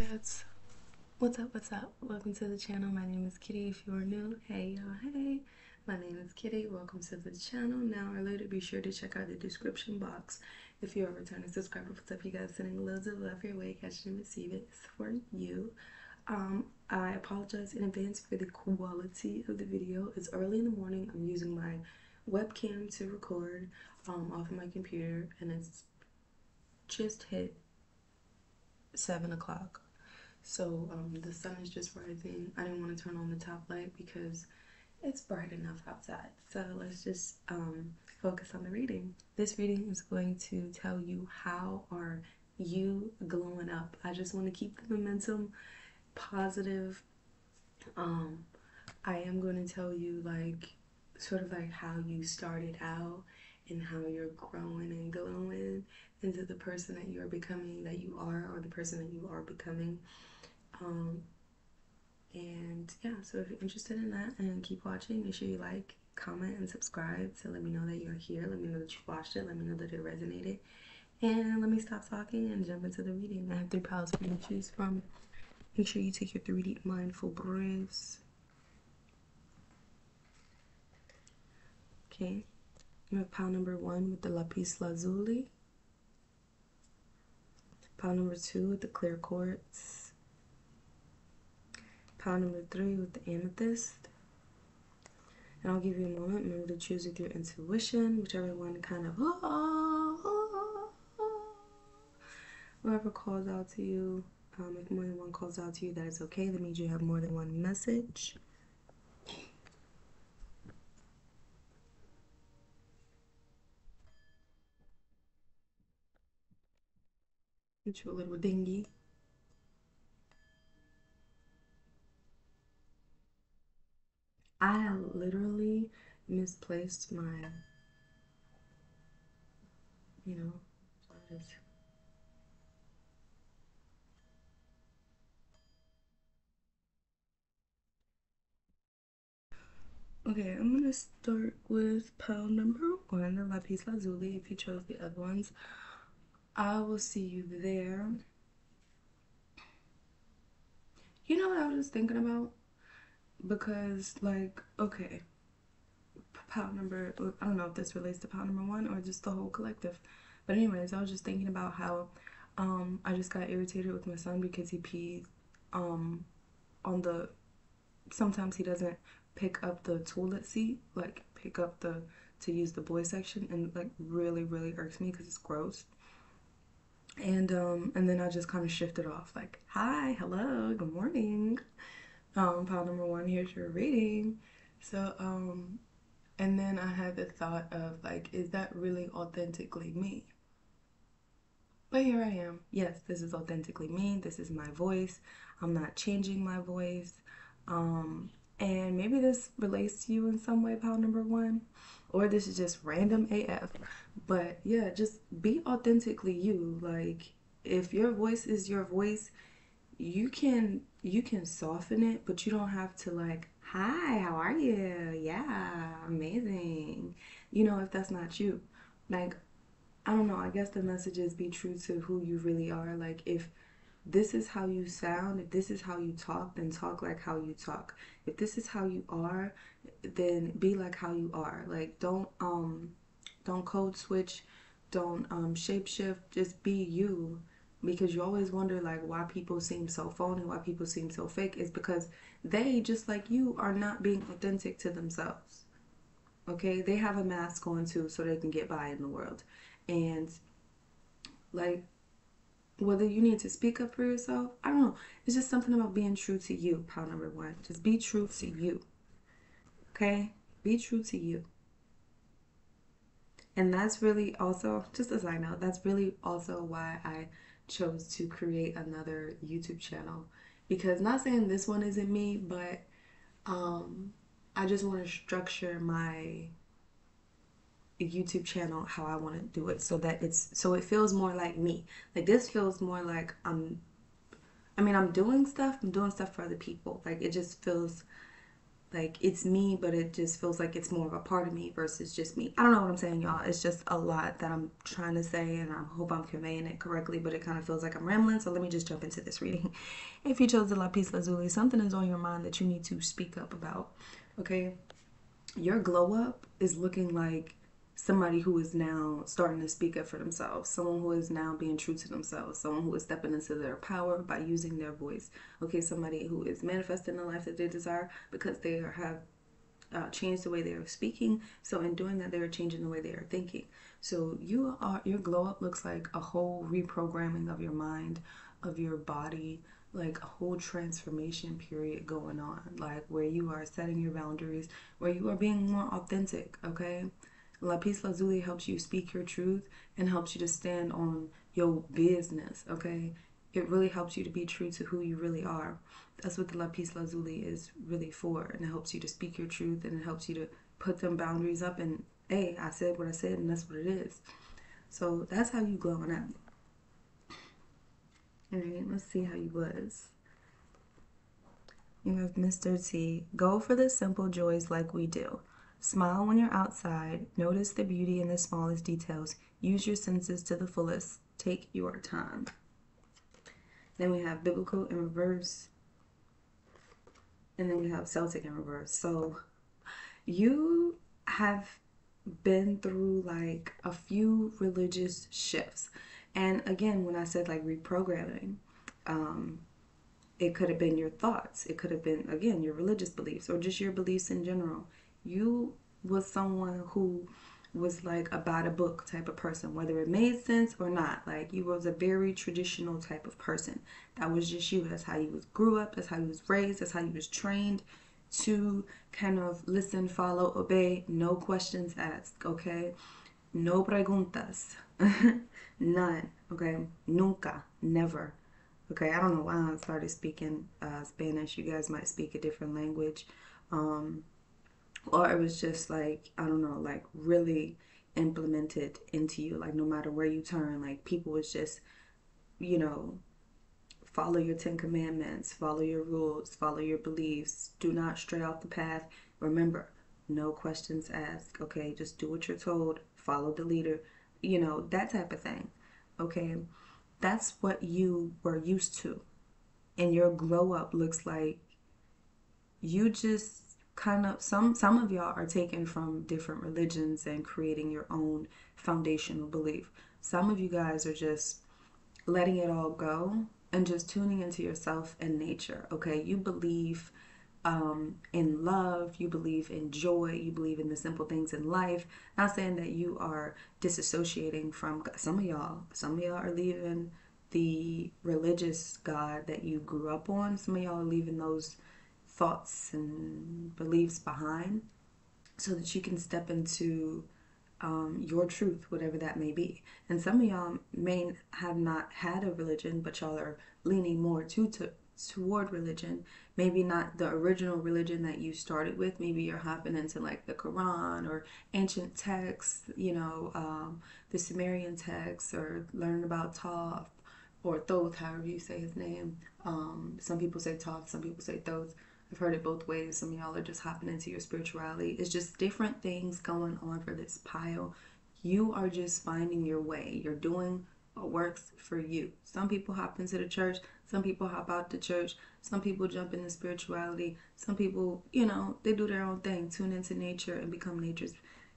Cats. What's up? What's up? Welcome to the channel. My name is Kitty. If you are new, hey y'all, hey. My name is Kitty. Welcome to the channel. Now or later, be sure to check out the description box. If you're a returning subscriber, what's up, you guys? Sending loads of love your way. Catch and receive it. It's for you. I apologize in advance for the quality of the video. It's early in the morning. I'm using my webcam to record off of my computer, and it's just hit 7 o'clock. So the sun is just rising. I didn't want to turn on the top light because it's bright enough outside. So let's just focus on the reading. This reading is going to tell you how are you glowing up. I just want to keep the momentum positive. I am going to tell you like sort of like how you started out and how you're growing and glowing into the person that you are becoming, that you are, or the person that you are becoming. And yeah, so if you're interested in that, and keep watching, make sure you like, comment, and subscribe to let me know that you're here. Let me know that you watched it. Let me know that it resonated. And let me stop talking and jump into the reading. I have 3 piles for you to choose from. Make sure you take your 3 deep mindful breaths. Okay. You have pile number 1 with the lapis lazuli. Pile number 2 with the clear quartz. Pile number 3 with the amethyst. And I'll give you a moment. Remember to choose with your intuition, whichever one kind of whoever calls out to you. If more than one calls out to you, that is okay. That means you have more than one message. Get you a little dingy. I literally misplaced my, so I just okay, I'm gonna start with pile number 1, the lapis lazuli. If you chose the other ones, I will see you there. You know what I was just thinking about? Because, like, okay, pile number, I don't know if this relates to pile number 1 or just the whole collective. But anyways, I was just thinking about how I just got irritated with my son because he pees on the, sometimes he doesn't pick up the toilet seat, like pick up the, to use the boy section, and like really irks me because it's gross. And then I just kind of shifted off like, hi, hello, good morning. Pile number 1, here's your reading. So and then I had the thought of like, is that really authentically me? But here I am. Yes, this is authentically me. This is my voice. I'm not changing my voice. And maybe this relates to you in some way, pile number 1, or this is just random AF. But yeah, just be authentically you. Like, if your voice is your voice, you can soften it, but you don't have to like, hi, how are you? Yeah, amazing. If that's not you. Like, I don't know, I guess the message is be true to who you really are. Like, if this is how you sound, if this is how you talk, then talk like how you talk. If this is how you are, then be like how you are. Like, don't code switch, don't shapeshift, just be you. Because you always wonder like why people seem so phony, why people seem so fake. Is because they, just like you, are not being authentic to themselves. Okay, they have a mask on too so they can get by in the world. And like, whether you need to speak up for yourself, I don't know, it's just something about being true to you. Pile number 1, just be true to you. Okay, be true to you. And that's really also, just as I know, that's really also why I chose to create another YouTube channel. Because, not saying this one isn't me, but I just want to structure my YouTube channel how I want to do it, so that it feels more like me. Like, this feels more like I'm doing stuff for other people. Like, it just feels Like it's me, but it just feels like it's more of a part of me versus just me. I don't know what I'm saying, y'all. It's just a lot that I'm trying to say, and I hope I'm conveying it correctly, but it kind of feels like I'm rambling. So let me just jump into this reading. If you chose the Lapis Lazuli, something is on your mind that you need to speak up about. Okay, your glow up is looking like somebody who is now starting to speak up for themselves, someone who is now being true to themselves, someone who is stepping into their power by using their voice. Okay, somebody who is manifesting the life that they desire because they have changed the way they are speaking. So in doing that, they are changing the way they are thinking. So your glow up looks like a whole reprogramming of your mind, of your body, like a whole transformation period going on, like where you are setting your boundaries, where you are being more authentic. Okay, Lapis Lazuli helps you speak your truth and helps you to stand on your business. Okay, it really helps you to be true to who you really are. That's what the Lapis Lazuli is really for, and it helps you to speak your truth, and it helps you to put them boundaries up. And hey, I said what I said, and that's what it is. So that's how you glowing up. All right, let's see how you was. You have Mr. T. Go for the simple joys like we do. Smile when you're outside. Notice the beauty in the smallest details. Use your senses to the fullest. Take your time. Then we have Biblical in reverse. And then we have Celtic in reverse. So you have been through like a few religious shifts. And again, when I said like reprogramming, it could have been your thoughts. It could have been, again, your religious beliefs or just your beliefs in general. You was someone who was like a by the book type of person, whether it made sense or not. Like you was a very traditional type of person. That was just you. That's how you was grew up. That's how you was raised. That's how you was trained to kind of listen, follow, obey. No questions asked. Okay, no preguntas. None. Okay, nunca, never. Okay, I don't know why I started speaking Spanish. You guys might speak a different language. Or it was just like, I don't know, like really implemented into you. Like no matter where you turn, like people was just, you know, follow your 10 commandments, follow your rules, follow your beliefs. Do not stray off the path. Remember, no questions asked. Okay, just do what you're told, follow the leader, you know, that type of thing. Okay, that's what you were used to. And your glow up looks like you just kind of some of y'all are taken from different religions and creating your own foundational belief. Some of you guys are just letting it all go and just tuning into yourself and nature. Okay, you believe in love, you believe in joy, you believe in the simple things in life. Not saying that you are disassociating from some of y'all. Some of y'all are leaving the religious God that you grew up on. Some of y'all are leaving those thoughts and beliefs behind so that you can step into your truth, whatever that may be. And some of y'all may have not had a religion, but y'all are leaning more toward religion. Maybe not the original religion that you started with. Maybe you're hopping into like the Quran or ancient texts, you know, the Sumerian texts, or learning about Thoth or Thoth, however you say his name. Some people say Thoth, some people say Thoth. I've heard it both ways. Some of y'all are just hopping into your spirituality. It's just different things going on for this pile. You are just finding your way. You're doing what works for you. Some people hop into the church. Some people hop out the church. Some people jump into spirituality. Some people, you know, they do their own thing. Tune into nature and become nature's,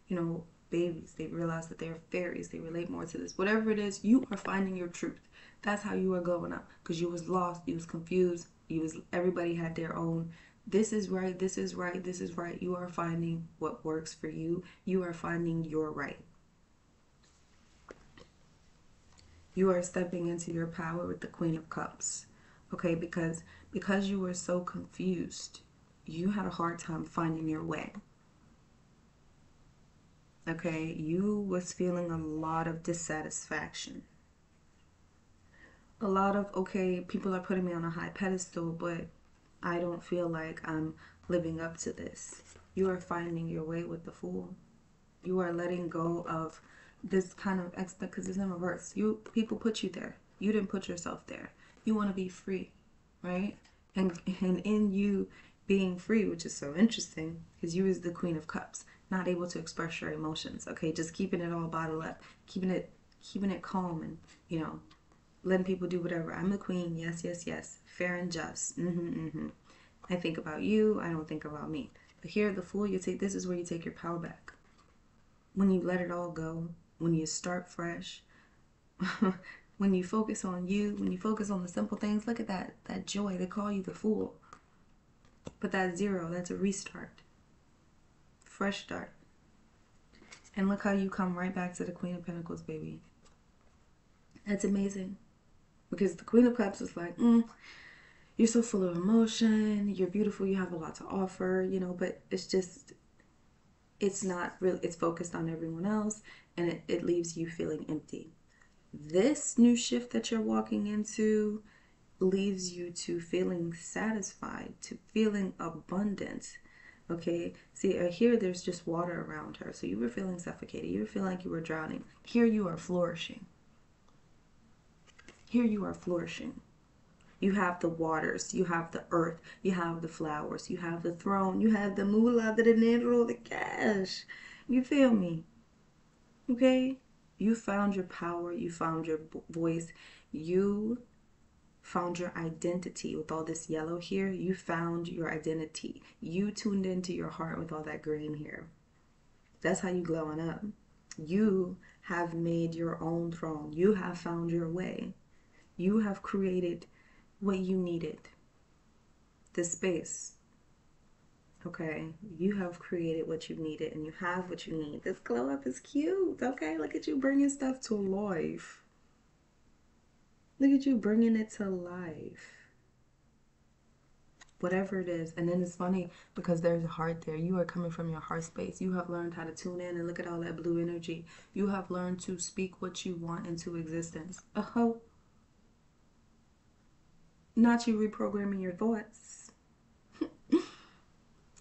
you know, babies. They realize that they're fairies. They relate more to this. Whatever it is, you are finding your truth. That's how you are glowing up. Because you was lost. You was confused. Everybody had their own, this is right, this is right, this is right. You are finding what works for you. You are finding your right. You are stepping into your power with the Queen of Cups. Okay, because you were so confused, you had a hard time finding your way. Okay, you was feeling a lot of dissatisfaction. A lot of, okay, people are putting me on a high pedestal, but I don't feel like I'm living up to this. You are finding your way with the Fool. You are letting go of this kind of because it's in reverse. People put you there. You didn't put yourself there. You want to be free, right? And in you being free, which is so interesting because you is the Queen of Cups, not able to express your emotions. Okay, just keeping it all bottled up, keeping it calm, and letting people do whatever. I'm the queen. Yes, yes, yes. Fair and just. I think about you. I don't think about me. But here, the Fool, this is where you take your power back. When you let it all go, when you start fresh, when you focus on you, when you focus on the simple things, look at that joy. They call you the Fool. But that 0, that's a restart. Fresh start. And look how you come right back to the Queen of Pentacles, baby. That's amazing. Because the Queen of Cups is like, you're so full of emotion, you're beautiful, you have a lot to offer, but it's not really, it's focused on everyone else, and it leaves you feeling empty. This new shift that you're walking into leaves you to feeling satisfied, to feeling abundant. Okay, see, here there's just water around her, so you were feeling suffocated, you were feeling like you were drowning. Here you are flourishing. Here you are flourishing. You have the waters, you have the earth, you have the flowers, you have the throne, you have the moolah, the dinero, the cash. You feel me? Okay? You found your power, you found your voice, you found your identity with all this yellow here. You found your identity. You tuned into your heart with all that green here. That's how you glowing up. You have made your own throne. You have found your way. You have created what you needed. The space. Okay? You have created what you needed and you have what you need. This glow up is cute. Okay? Look at you bringing stuff to life. Look at you bringing it to life. Whatever it is. And then it's funny because there's a heart there. You are coming from your heart space. You have learned how to tune in and look at all that blue energy. You have learned to speak what you want into existence. Not you reprogramming your thoughts.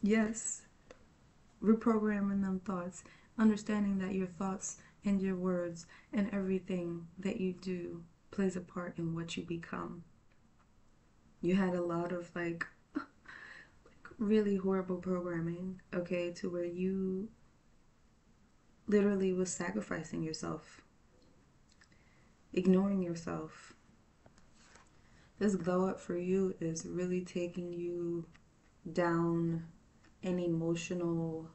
Yes. Reprogramming them thoughts. Understanding that your thoughts and your words and everything that you do plays a part in what you become. You had a lot of like really horrible programming, okay, to where you literally was sacrificing yourself, ignoring yourself. This glow up for you is really taking you down an emotional,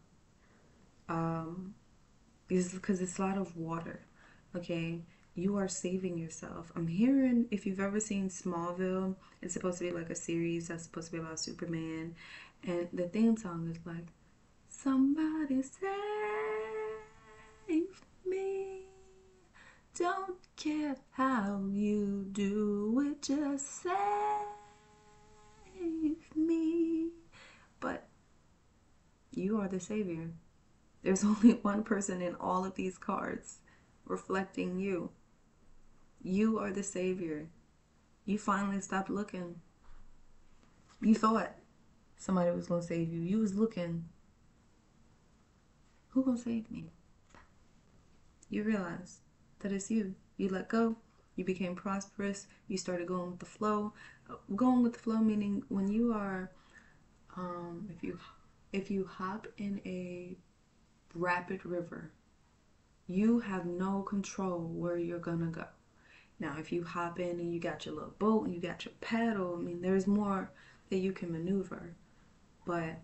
because it's a lot of water, okay? You are saving yourself. I'm hearing, if you've ever seen Smallville, it's supposed to be like a series that's supposed to be about Superman, and the theme song is like, somebody save me. Don't care how you do it, just save me. But you are the savior. There's only one person in all of these cards reflecting you. You are the savior. You finally stopped looking. You thought somebody was going to save you. You was looking. Who going to save me? You realize that it's you. You let go. You became prosperous. You started going with the flow. Going with the flow meaning when you are, if you hop in a rapid river, you have no control where you're gonna go. Now, if you hop in and you got your little boat and you got your paddle, I mean, there's more that you can maneuver. But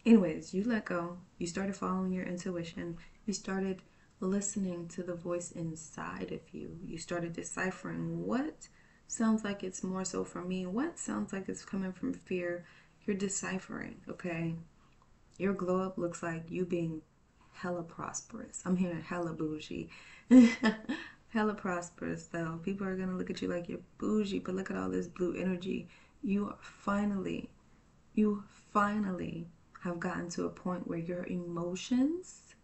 anyways, you let go. You started following your intuition. You started listening to the voice inside of you. You started deciphering what sounds like it's more so for me, what sounds like it's coming from fear. You're deciphering, okay? Your glow up looks like you being hella prosperous. I'm hearing hella bougie. Hella prosperous though. People are gonna look at you like you're bougie, but look at all this blue energy. You finally have gotten to a point where your emotions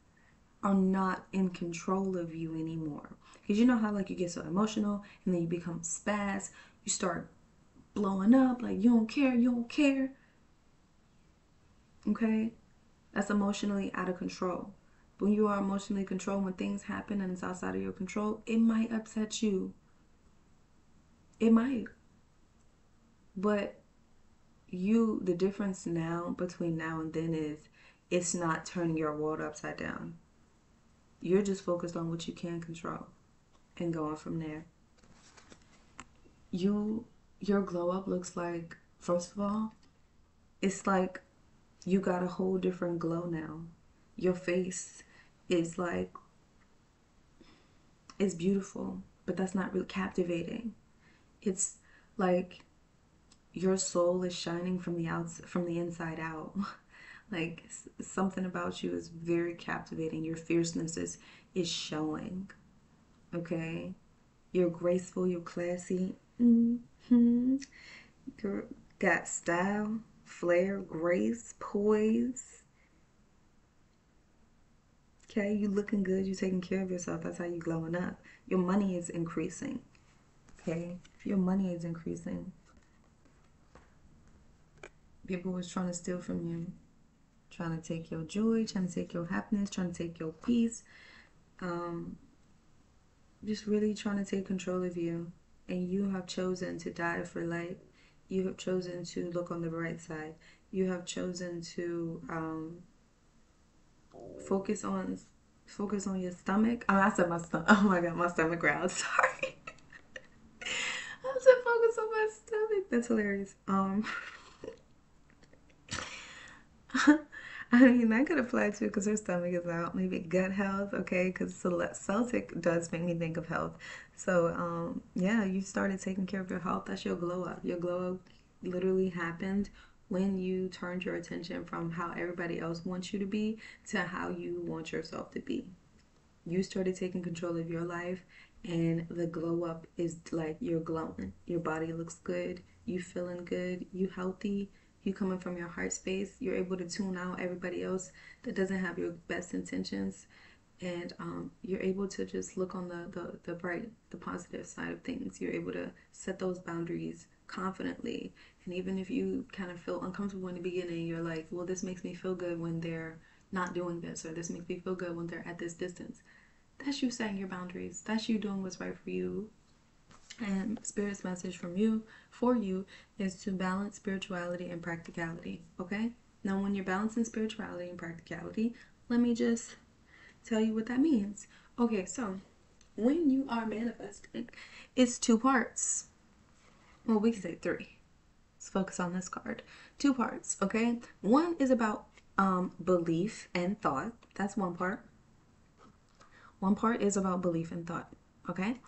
are not in control of you anymore. Because you know how like you get so emotional and then you become spaz, you start blowing up like you don't care. Okay? That's emotionally out of control. When you are emotionally controlled, when things happen and it's outside of your control, it might upset you. It might. But the difference now between now and then is it's not turning your world upside down. You're just focused on what you can control and going from there. Your glow up looks like, first of all, it's like you got a whole different glow now. Your face is like, it's beautiful, but that's not really captivating. It's like your soul is shining from the from the inside out. Like something about you is very captivating. Your fierceness is showing. Okay, you're graceful. You're classy. Mm-hmm. You got style, flair, grace, poise. Okay, you looking good. You taking care of yourself. That's how you glowing up. Your money is increasing. Okay, your money is increasing. People was trying to steal from you, trying to take your joy, trying to take your happiness, trying to take your peace, just really trying to take control of you. And you have chosen to die for light. You have chosen to look on the bright side. You have chosen to focus on your stomach. Oh, I said my stomach. Oh my god, my stomach growled. Sorry. I said focus on my stomach. That's hilarious. I mean, that could apply to because her stomach is out. Maybe gut health, okay? Because Celtic does make me think of health. So, yeah, you started taking care of your health. That's your glow up. Your glow up literally happened when you turned your attention from how everybody else wants you to be to how you want yourself to be. You started taking control of your life, and the glow up is like you're glowing. Your body looks good. You feeling good. You healthy. You coming from your heart space. You're able to tune out everybody else that doesn't have your best intentions, and you're able to just look on the bright, the positive side of things. You're able to set those boundaries confidently, and even if you kind of feel uncomfortable in the beginning, you're like, well, this makes me feel good when they're not doing this, or this makes me feel good when they're at this distance. That's you setting your boundaries. That's you doing what's right for you. And Spirit's message from you for you is to balance spirituality and practicality. Okay? Now, when you're balancing spirituality and practicality, let me just tell you what that means. Okay, so when you are manifesting, it's two parts. Well, we can say three. Let's focus on this card. Two parts, okay? One is about belief and thought. That's one part. One part is about belief and thought, okay?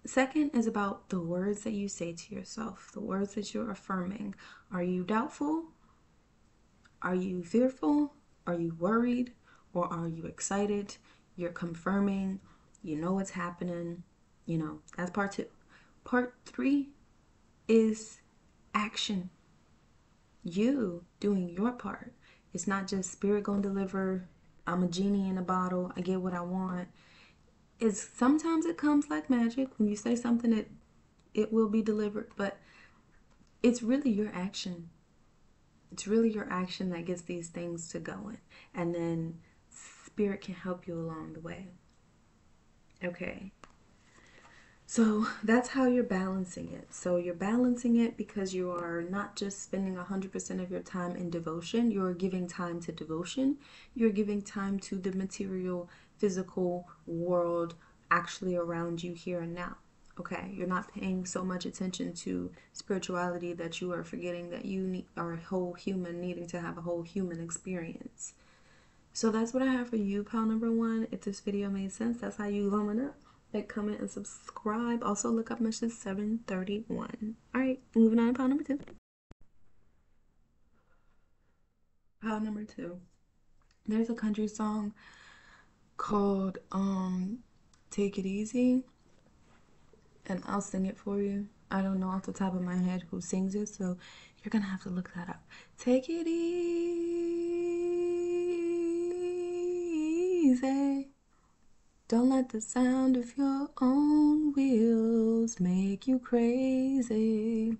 Second is about the words that you say to yourself, the words that you're affirming. Are you doubtful? Are you fearful? Are you worried? Or are you excited? You're confirming. You know what's happening. You know, that's part two. Part three is action. You doing your part. It's not just spirit gonna deliver. I'm a genie in a bottle. I get what I want. It's sometimes it comes like magic. When you say something, it will be delivered. But it's really your action. It's really your action that gets these things to going. And then spirit can help you along the way. Okay. So that's how you're balancing it. So you're balancing it because you are not just spending 100% of your time in devotion. You're giving time to devotion. You're giving time to the material, physical world actually around you here and now. Okay, you're not paying so much attention to spirituality that you are forgetting that you are a whole human needing to have a whole human experience. So that's what I have for you, pal number one. If this video made sense, that's how you glowing up. Like, comment, and subscribe. Also, look up Mission 731. Alright, moving on to pile number two. Pile number two. There's a country song called Take It Easy. And I'll sing it for you. I don't know off the top of my head who sings it, so you're gonna have to look that up. Take it easy. Don't let the sound of your own wheels make you crazy.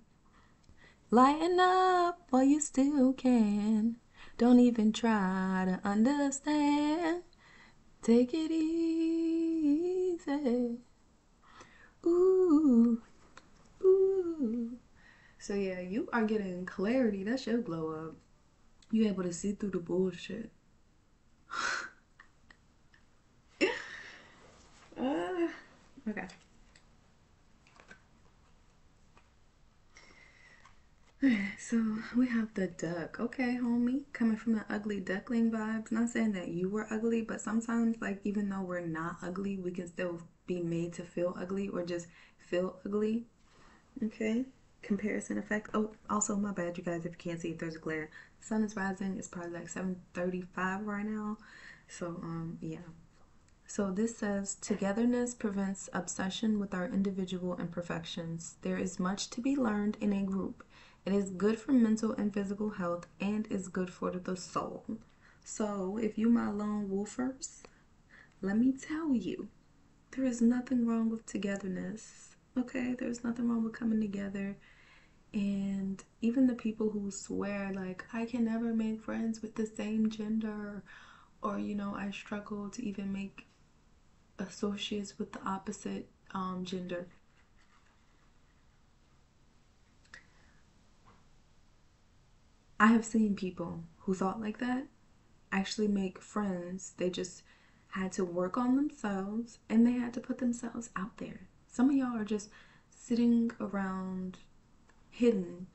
Lighten up while you still can. Don't even try to understand. Take it easy. Ooh, ooh. So yeah, you are getting clarity. That's your glow up. You able to see through the bullshit. Okay. So we have the duck. Okay, homie. Coming from the ugly duckling vibes. Not saying that you were ugly, but sometimes, like, even though we're not ugly, we can still be made to feel ugly or just feel ugly. Okay. Comparison effect. Oh, also, my bad, you guys, if you can't see if there's a glare. Sun is rising. It's probably like 7:35 right now. So, yeah. So this says togetherness prevents obsession with our individual imperfections. There is much to be learned in a group. It is good for mental and physical health and is good for the soul. So if you my lone wolfers, let me tell you, there is nothing wrong with togetherness. Okay, there's nothing wrong with coming together. And even the people who swear, like, I can never make friends with the same gender, or, I struggle to even make associates with the opposite gender. I have seen people who thought like that actually make friends. They just had to work on themselves and they had to put themselves out there. Some of y'all are just sitting around hidden,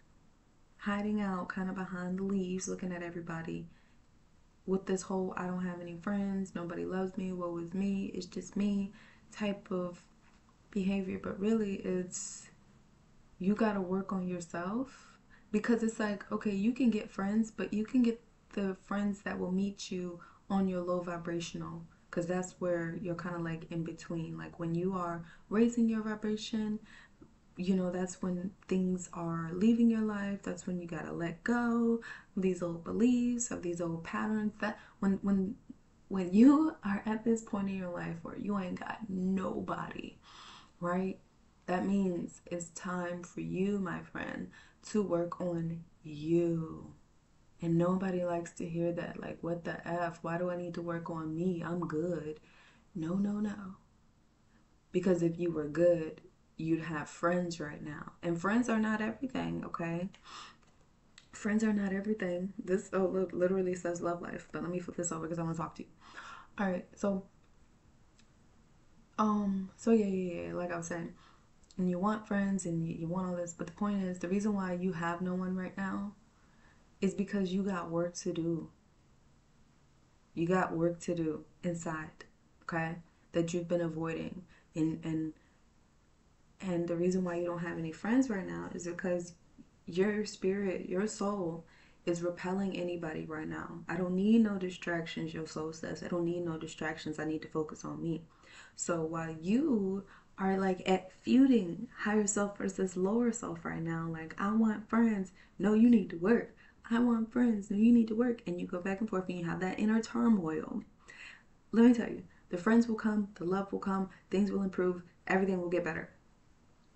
hiding out kind of behind the leaves, looking at everybody with this whole I don't have any friends, nobody loves me, woe is me, it's just me type of behavior. But really, it's you got to work on yourself, because it's like, okay, you can get friends, but you can get the friends that will meet you on your low vibrational, because that's where you're kind of like in between. Like when you are raising your vibration, that's when things are leaving your life. That's when you got to let go of these old beliefs, of these old patterns. That when you are at this point in your life where you ain't got nobody, right? That means it's time for you, my friend, to work on you. And nobody likes to hear that. Like, what the F? Why do I need to work on me? I'm good. No, no, no. Because if you were good, you'd have friends right now. And friends are not everything, okay? Friends are not everything. This literally says love life. But let me flip this over because I want to talk to you. All right. So yeah. Like I was saying, and you want friends and you want all this, but the point is, the reason why you have no one right now is because you got work to do. You got work to do inside, okay, that you've been avoiding. And the reason why you don't have any friends right now is because your spirit, your soul is repelling anybody right now. I don't need no distractions, your soul says. I don't need no distractions. I need to focus on me. So while you are like at feuding higher self versus lower self right now, like, I want friends, no, you need to work. I want friends, no, you need to work. And you go back and forth and you have that inner turmoil. Let me tell you, the friends will come, the love will come, things will improve, everything will get better.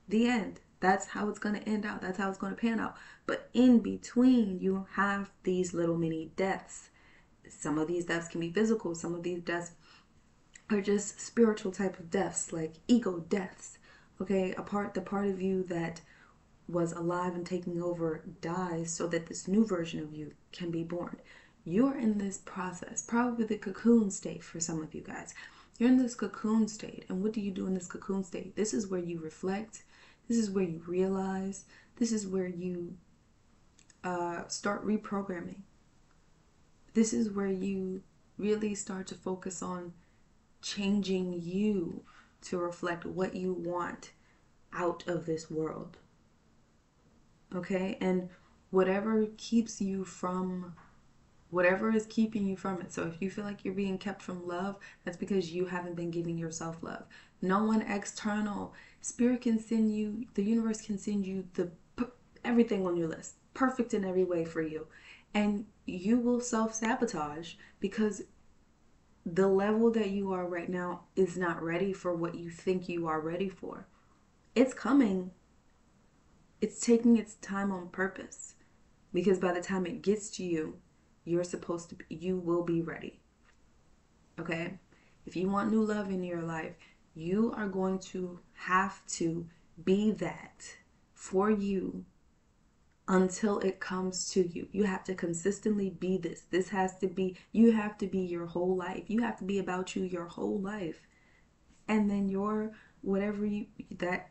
The end. That's how it's going to end out. That's how it's going to pan out. But in between, you have these little mini deaths. Some of these deaths can be physical. Some of these deaths are just spiritual type of deaths, like ego deaths. Okay, the part of you that was alive and taking over dies so that this new version of you can be born. You're in this process, probably the cocoon state for some of you guys. You're in this cocoon state. And what do you do in this cocoon state? This is where you reflect. This is where you realize. This is where you start reprogramming. This is where you really start to focus on changing you to reflect what you want out of this world. Okay? And whatever is keeping you from it. So if you feel like you're being kept from love, that's because you haven't been giving yourself love. No one external. Spirit can send you, the universe can send you everything on your list, perfect in every way for you. And you will self-sabotage because the level that you are right now is not ready for what you think you are ready for. It's coming. It's taking its time on purpose, because by the time it gets to you, you will be ready. Okay? If you want new love in your life, you are going to have to be that for you until it comes to you. You have to consistently be this. This has to be, you have to be your whole life. You have to be about you your whole life. And then your, whatever you, that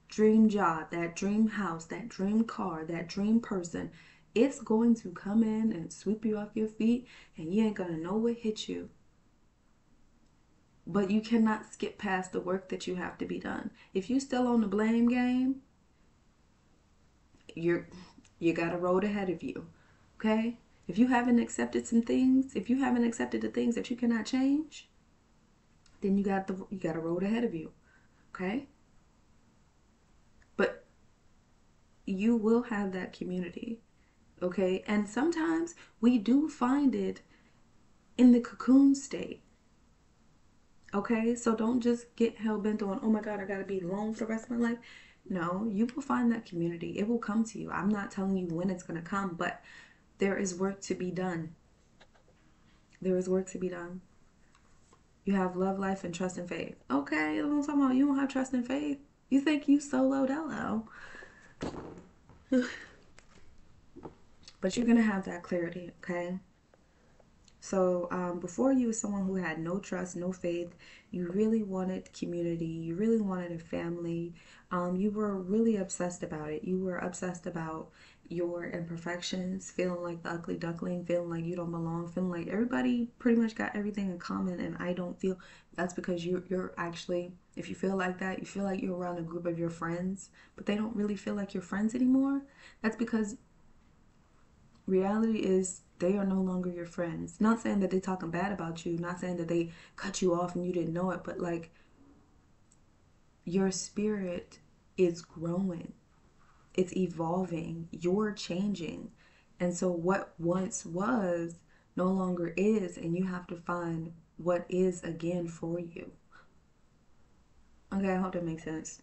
dream job, that dream house, that dream car, that dream person, it's going to come in and sweep you off your feet, and you ain't gonna know what hit you. But you cannot skip past the work that you have to be done. If you still on the blame game, you got a road ahead of you. Okay? If you haven't accepted some things, if you haven't accepted the things that you cannot change, then you got a road ahead of you. Okay? But you will have that community. Okay? And sometimes we do find it in the cocoon state. Okay? So don't just get hell-bent on, oh my God, I gotta be alone for the rest of my life. No, you will find that community. It will come to you. I'm not telling you when it's gonna come, but there is work to be done. There is work to be done. You have love, life, and trust and faith. Okay, that's what I'm talking about. You don't have trust and faith. You think you solo dolo. But you're gonna have that clarity, okay? So before you were someone who had no trust, no faith. You really wanted community. You really wanted a family. You were really obsessed about it. You were obsessed about your imperfections, feeling like the ugly duckling, feeling like you don't belong, feeling like everybody pretty much got everything in common and I don't feel. That's because you're actually, if you feel like that, you feel like you're around a group of your friends, but they don't really feel like your friends anymore. That's because reality is they are no longer your friends. Not saying that they're talking bad about you, not saying that they cut you off and you didn't know it, but like your spirit is growing, it's evolving, you're changing. And so what once was no longer is, and you have to find what is again for you. Okay, I hope that makes sense.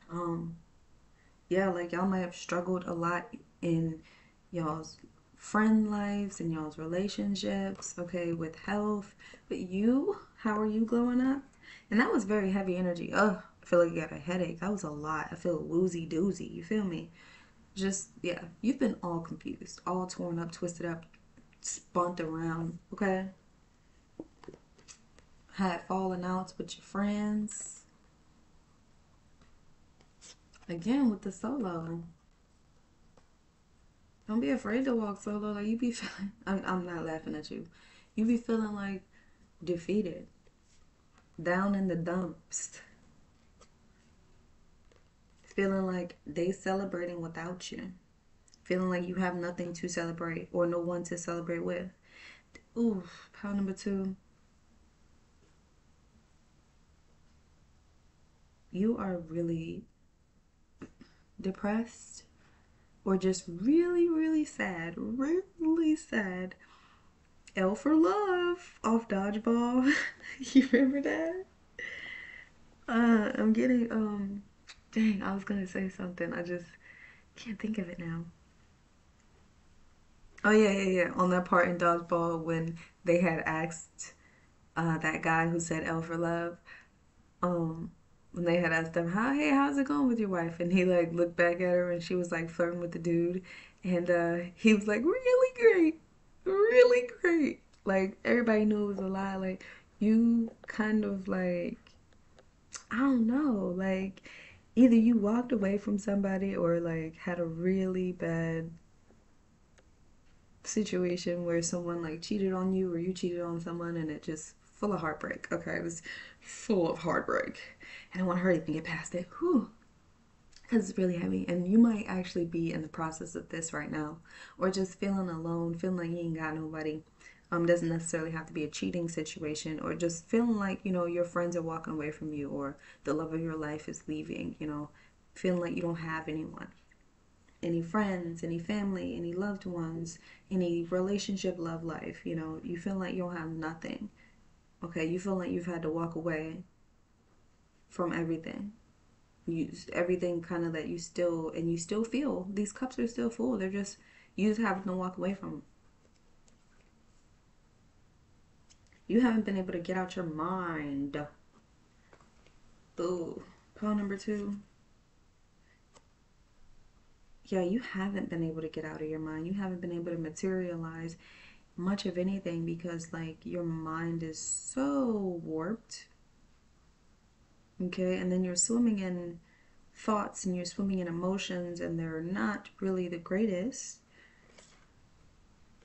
Um, yeah, like y'all might have struggled a lot in y'all's friend lives and y'all's relationships, okay, with health. But you, how are you glowing up? And that was very heavy energy. Ugh, I feel like you got a headache. That was a lot. I feel woozy doozy. You feel me? Just, yeah, you've been all confused, all torn up, twisted up, spunt around, okay? Had fallen outs with your friends. Again, with the solo. Don't be afraid to walk solo. Like you be feeling, I'm not laughing at you. You be feeling like defeated, down in the dumps, feeling like they celebrating without you, feeling like you have nothing to celebrate or no one to celebrate with. Ooh, pile number 2. You are really depressed or just really, really sad, really sad. L for Love off Dodgeball. You remember that? I'm getting dang, I was gonna say something. I just can't think of it now. Oh yeah. On that part in Dodgeball when they had asked that guy who said L for Love, um, when they had asked him, how's it going with your wife? And he like looked back at her and she was like flirting with the dude and he was like, really great. Really great. Like everybody knew it was a lie. Like you kind of like I don't know, like either you walked away from somebody or like had a really bad situation where someone like cheated on you or you cheated on someone and it just full of heartbreak. Okay, it was full of heartbreak. And I want to hurry up and get past it. Whew. Because it's really heavy. And you might actually be in the process of this right now. Or just feeling alone, feeling like you ain't got nobody. Doesn't necessarily have to be a cheating situation, or just feeling like your friends are walking away from you, or the love of your life is leaving. Feeling like you don't have anyone, any friends, any family, any loved ones, any relationship, love life. You feel like you don't have nothing. Okay, you feel like you've had to walk away from everything. Everything kind of that you still feel these cups are still full. They're just you just having to walk away from them. You haven't been able to get out your mind. Ooh. Pile number 2. yeah, you haven't been able to get out of your mind. You haven't been able to materialize much of anything because, like, your mind is so warped. Okay, and then you're swimming in thoughts and you're swimming in emotions, and they're not really the greatest.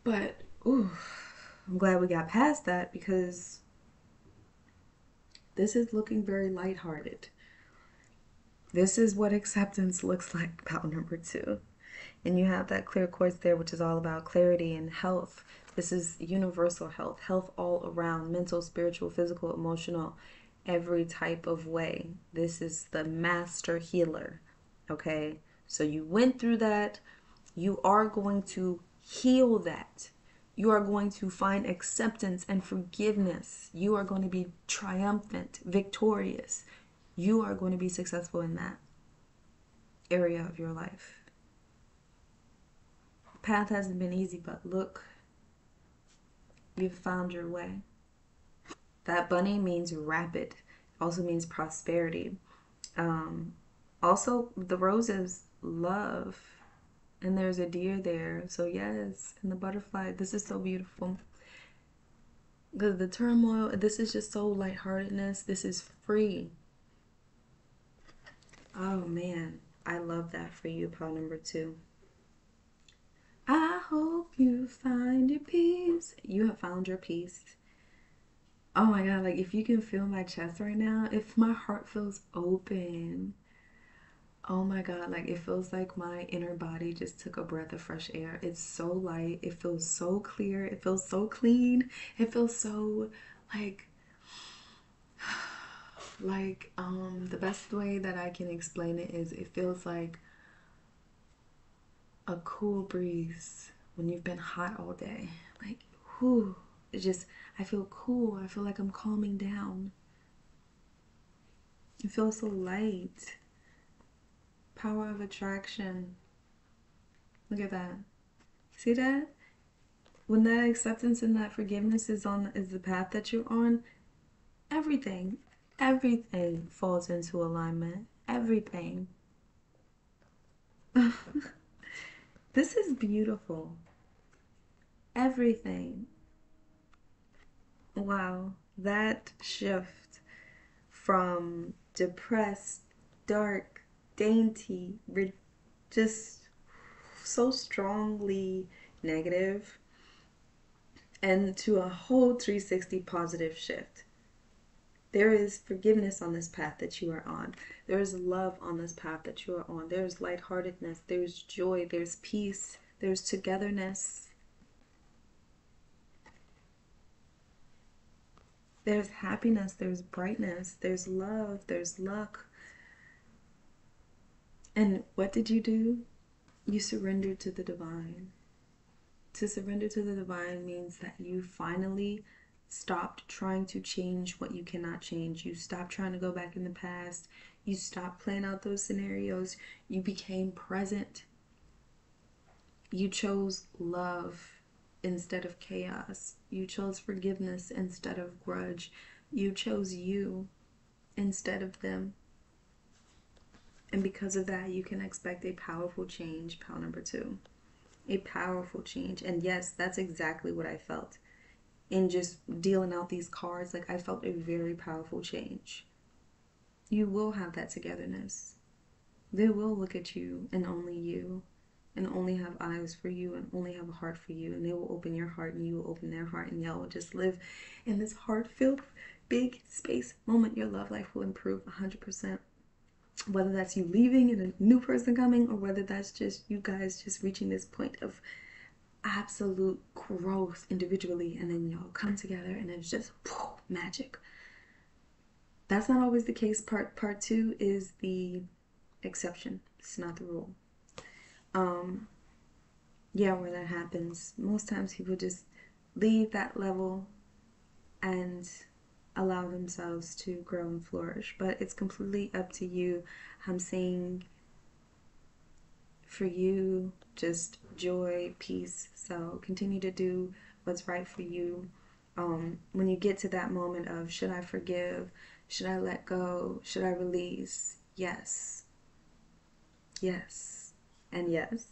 But, ooh, I'm glad we got past that because this is looking very lighthearted. This is what acceptance looks like, pal number two. And you have that clear quartz there, which is all about clarity and health. This is universal health, health all around, mental, spiritual, physical, emotional, every type of way. This is the master healer. Okay? So you went through that. You are going to heal that. You are going to find acceptance and forgiveness. You are going to be triumphant, victorious. You are going to be successful in that area of your life. The path hasn't been easy, but look, you've found your way. That bunny means rapid, also means prosperity. Also, the rose is love, and there's a deer there. So, yes, and the butterfly. This is so beautiful. Because the turmoil, this is just so lightheartedness. This is free. Oh man, I love that for you, pal number two. I hope you find your peace. You have found your peace. Oh my god, like if you can feel my chest right now, if my heart feels open. Oh my god, like it feels like my inner body just took a breath of fresh air. It's so light, it feels so clear, it feels so clean, it feels so like the best way that I can explain it is it feels like a cool breeze when you've been hot all day. Like, whew, it just, I feel cool. I feel like I'm calming down. It feels so light. Power of attraction. Look at that. See that? When that acceptance and that forgiveness is the path that you're on, everything, everything falls into alignment. Everything. This is beautiful. Everything. Wow, that shift from depressed, dark, dainty, just so strongly negative, and to a whole 360 positive shift. There is forgiveness on this path that you are on. There is love on this path that you are on. There is lightheartedness. There's joy. There's peace. There's togetherness. There's happiness. There's brightness. There's love. There's luck. And what did you do? You surrendered to the divine. To surrender to the divine means that you finally stopped trying to change what you cannot change. You stopped trying to go back in the past. You stopped playing out those scenarios. You became present. You chose love instead of chaos. You chose forgiveness instead of grudge. You chose you instead of them. And because of that, you can expect a powerful change, pal number two. A powerful change. And yes, that's exactly what I felt in just dealing out these cards. Like, I felt a very powerful change. You will have that togetherness. They will look at you and only have eyes for you and only have a heart for you, and they will open your heart and you will open their heart, and y'all will just live in this heart-filled big space moment. Your love life will improve 100%. Whether that's you leaving and a new person coming, or whether that's just you guys just reaching this point of absolute growth individually, and then y'all come together and it's just magic. That's not always the case. Part two is the exception. It's not the rule. Yeah, where that happens, most times people just leave that level and allow themselves to grow and flourish. But it's completely up to you. I'm saying for you, just joy, peace. So continue to do what's right for you. When you get to that moment of, should I forgive? Should I let go? Should I release? Yes. Yes. And yes,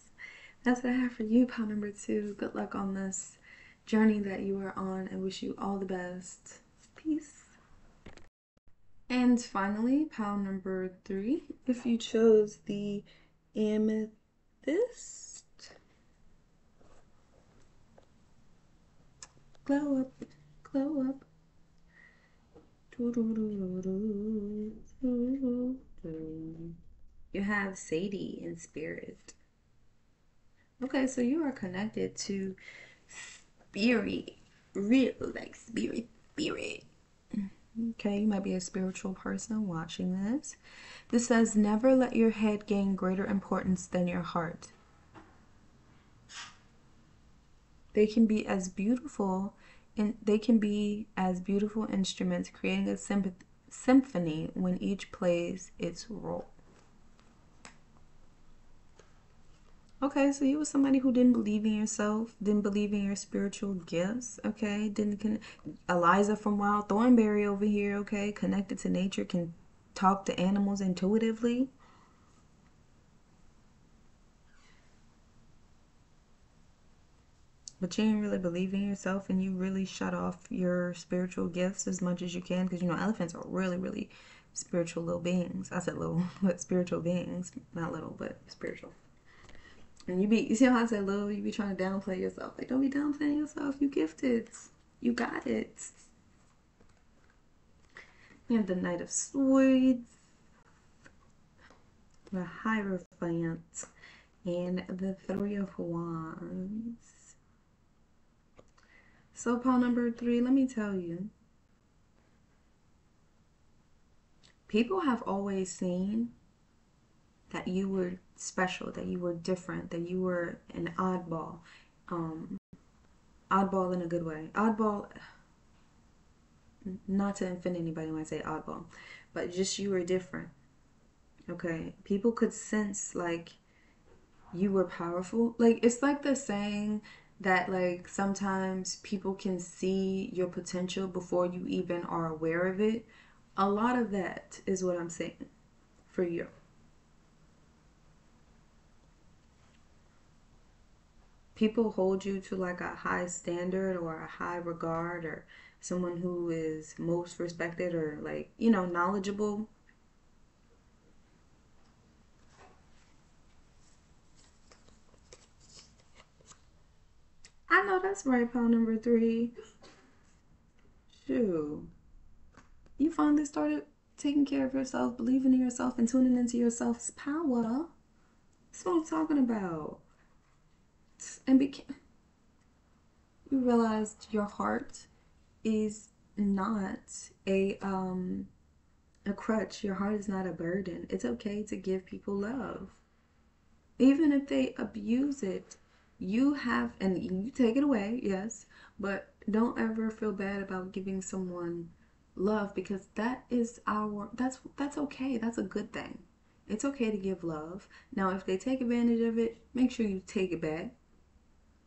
that's what I have for you, pile number 2. Good luck on this journey that you are on. I wish you all the best. Peace. And finally, pile number 3. If you chose the amethyst, glow up, glow up. You have Sadie in spirit. Okay, so you are connected to spirit, real like spirit. Okay, you might be a spiritual person watching this. This says, never let your head gain greater importance than your heart. They can be as beautiful, and they can be as beautiful instruments, creating a symphony when each plays its role. Okay, so you were somebody who didn't believe in yourself, didn't believe in your spiritual gifts, okay? Eliza from Wild Thornberry over here, okay? Connected to nature, can talk to animals intuitively. But you didn't really believe in yourself, and you really shut off your spiritual gifts as much as you can, because you know elephants are really, really spiritual little beings. I said little, but spiritual beings. Not little, but spiritual. And you see how I said little, you be trying to downplay yourself. Like, don't be downplaying yourself. You gifted. You got it. You have the Knight of Swords, the Hierophant, and the Three of Wands. So, pile number 3, let me tell you. People have always seen that you were special, that you were different, that you were an oddball. Oddball in a good way. Oddball, not to offend anybody when I say oddball, but just you were different. Okay? People could sense like you were powerful. Like, it's like the saying that like sometimes people can see your potential before you even are aware of it. A lot of that is what I'm saying for you. People hold you to like a high standard or a high regard, or someone who is most respected or like, you know, knowledgeable. I know that's right, pile number 3. Shoot. You finally started taking care of yourself, believing in yourself, and tuning into yourself's power. That's what I'm talking about. And you realized your heart is not a crutch. Your heart is not a burden. It's okay to give people love. Even if they abuse it, you have, and you take it away, yes, but don't ever feel bad about giving someone love, because that's okay. That's a good thing. It's okay to give love. Now, if they take advantage of it, make sure you take it back.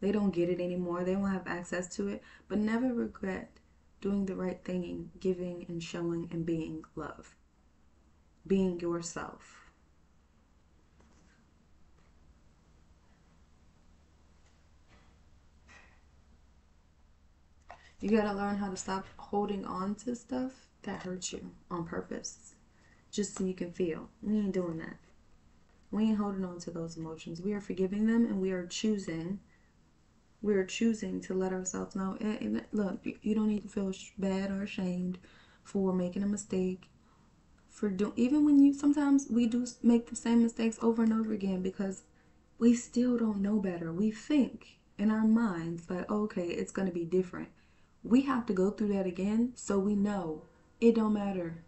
They don't get it anymore. They won't have access to it. But never regret doing the right thing and giving and showing and being love. Being yourself. You gotta learn how to stop holding on to stuff that hurts you on purpose. Just so you can feel. We ain't doing that. We ain't holding on to those emotions. We are forgiving them, and we are choosing to let ourselves know. And look, you don't need to feel bad or ashamed for making a mistake. Even when sometimes we do make the same mistakes over and over again, because we still don't know better. We think in our minds like, okay, it's gonna be different. We have to go through that again so we know it don't matter.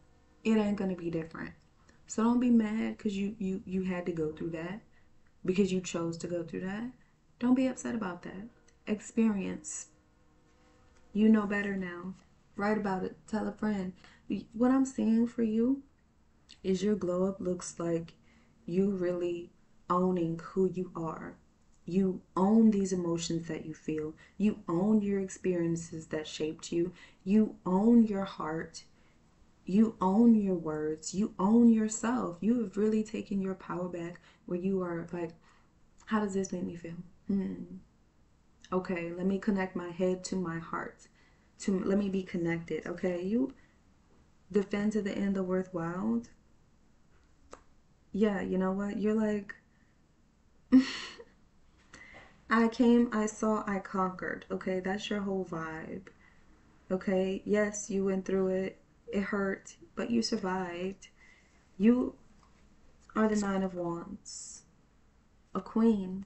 It ain't gonna be different. So don't be mad because you had to go through that, because you chose to go through that. Don't be upset about that. Experience. You know better now. Write about it. Tell a friend. What I'm seeing for you is your glow up looks like you really owning who you are. You own these emotions that you feel. You own your experiences that shaped you. You own your heart. You own your words. You own yourself. You have really taken your power back, where you are like How does this make me feel? Okay, let me connect my head to my heart. Let me be connected. Okay, you defend to the end the worthwhile. Yeah, you know what? You're like, I came, I saw, I conquered. Okay, that's your whole vibe. Okay, yes, you went through it. It hurt, but you survived. You are the Nine of Wands, a queen.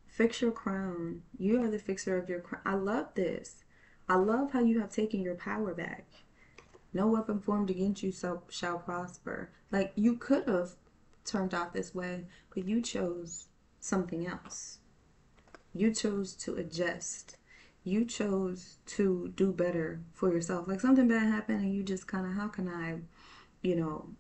Fix your crown. You are the fixer of your crown. I love this. I love how you have taken your power back. No weapon formed against you shall prosper. Like, you could have turned out this way, but you chose something else. You chose to adjust. You chose to do better for yourself. Like, something bad happened and you just kind of, how can I, you know,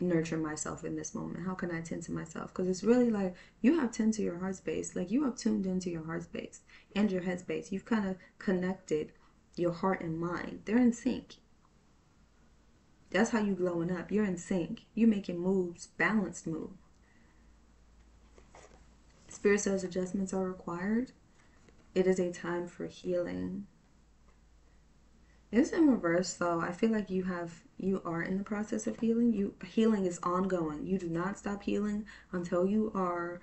nurture myself in this moment? How can I tend to myself? Because it's really like you have tend to your heart space. Like, you have tuned into your heart space and your head space. You've kind of connected your heart and mind. They're in sync. That's how you glowing up. You're in sync. You making moves, balanced move. Spirit says adjustments are required. It is a time for healing. It's in reverse though. I feel like you are in the process of healing. Healing is ongoing. You do not stop healing until you are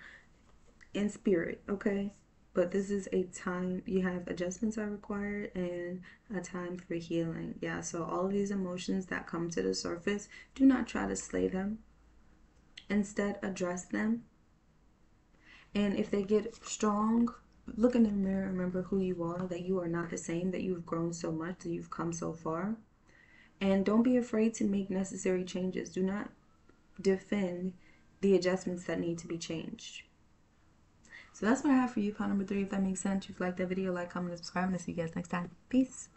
in spirit, okay? But this is a time you have adjustments are required and a time for healing. Yeah, so all of these emotions that come to the surface, do not try to slay them. Instead, address them. And if they get strong, look in the mirror, remember who you are, that you are not the same, that you've grown so much, that you've come so far. And don't be afraid to make necessary changes. Do not defend the adjustments that need to be changed. So that's what I have for you, pile number 3. If that makes sense, if you like that video, like, comment, and subscribe, and I'll see you guys next time. Peace.